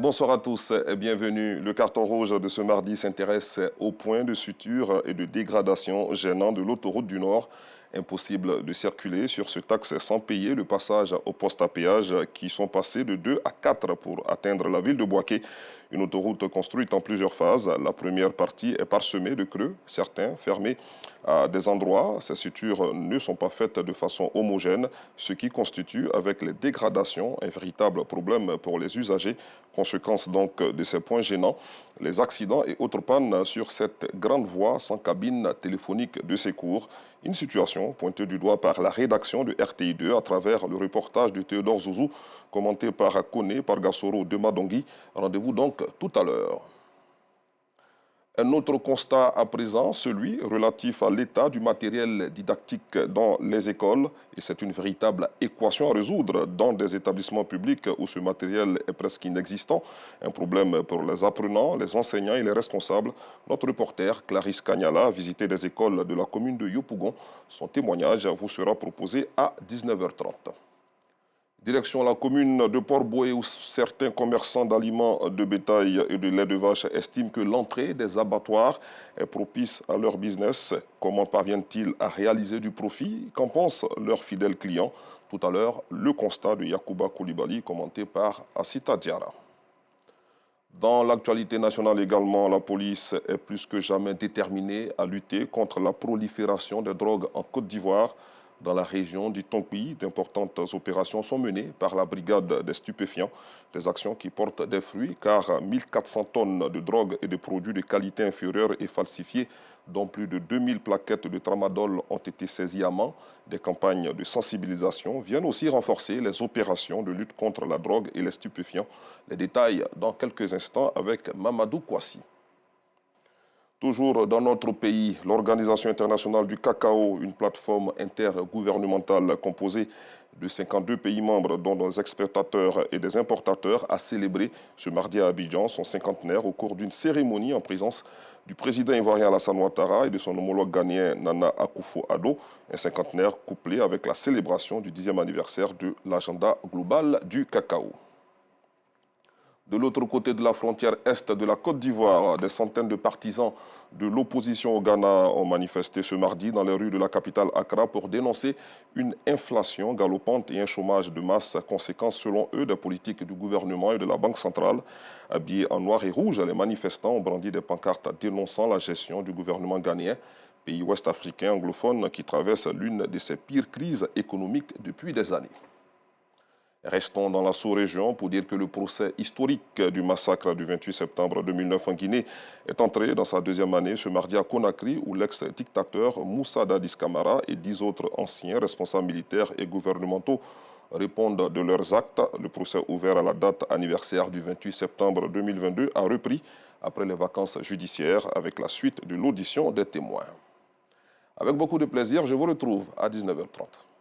Bonsoir à tous et bienvenue. Le carton rouge de ce mardi s'intéresse aux points de suture et de dégradation gênants de l'autoroute du Nord. Impossible de circuler sur ce axe sans payer le passage aux postes à péage qui sont passés de 2 à 4 pour atteindre la ville de Bouaké. Une autoroute construite en plusieurs phases. La première partie est parsemée de creux, certains fermés à des endroits. Ces sutures ne sont pas faites de façon homogène, ce qui constitue, avec les dégradations, un véritable problème pour les usagers. Conséquence donc de ces points gênants, les accidents et autres pannes sur cette grande voie sans cabine téléphonique de secours. Une situation pointée du doigt par la rédaction de RTI2 à travers le reportage de Théodore Zouzou, commenté par Kone, par Gassoro de Madongui. Rendez-vous donc tout à l'heure. Un autre constat à présent, celui relatif à l'état du matériel didactique dans les écoles. Et c'est une véritable équation à résoudre dans des établissements publics où ce matériel est presque inexistant. Un problème pour les apprenants, les enseignants et les responsables. Notre reporter Clarisse Cagnala a visité des écoles de la commune de Yopougon. Son témoignage vous sera proposé à 19h30. Direction la commune de Port-Boué où certains commerçants d'aliments de bétail et de lait de vache estiment que l'entrée des abattoirs est propice à leur business. Comment parviennent-ils à réaliser du profit? Qu'en pensent leurs fidèles clients? Tout à l'heure, le constat de Yacouba Koulibaly commenté par Assita Diarra. Dans l'actualité nationale également, la police est plus que jamais déterminée à lutter contre la prolifération des drogues en Côte d'Ivoire. Dans la région du Tonpi, d'importantes opérations sont menées par la brigade des stupéfiants. Des actions qui portent des fruits car 1400 tonnes de drogue et de produits de qualité inférieure et falsifiés, dont plus de 2000 plaquettes de tramadol ont été saisies à Mans. Des campagnes de sensibilisation viennent aussi renforcer les opérations de lutte contre la drogue et les stupéfiants. Les détails dans quelques instants avec Mamadou Kouassi. Toujours dans notre pays, l'Organisation internationale du cacao, une plateforme intergouvernementale composée de 52 pays membres, dont des exportateurs et des importateurs, a célébré ce mardi à Abidjan son cinquantenaire au cours d'une cérémonie en présence du président ivoirien Alassane Ouattara et de son homologue ghanéen Nana Akufo-Addo, un cinquantenaire couplé avec la célébration du 10e anniversaire de l'agenda global du cacao. De l'autre côté de la frontière est de la Côte d'Ivoire, des centaines de partisans de l'opposition au Ghana ont manifesté ce mardi dans les rues de la capitale Accra pour dénoncer une inflation galopante et un chômage de masse, conséquence selon eux des politiques du gouvernement et de la Banque centrale. Habillés en noir et rouge, les manifestants ont brandi des pancartes dénonçant la gestion du gouvernement ghanéen, pays ouest-africain anglophone qui traverse l'une de ses pires crises économiques depuis des années. Restons dans la sous-région pour dire que le procès historique du massacre du 28 septembre 2009 en Guinée est entré dans sa deuxième année ce mardi à Conakry où l'ex-dictateur Moussa Dadis Camara et 10 autres anciens responsables militaires et gouvernementaux répondent de leurs actes. Le procès ouvert à la date anniversaire du 28 septembre 2022 a repris après les vacances judiciaires avec la suite de l'audition des témoins. Avec beaucoup de plaisir, je vous retrouve à 19h30.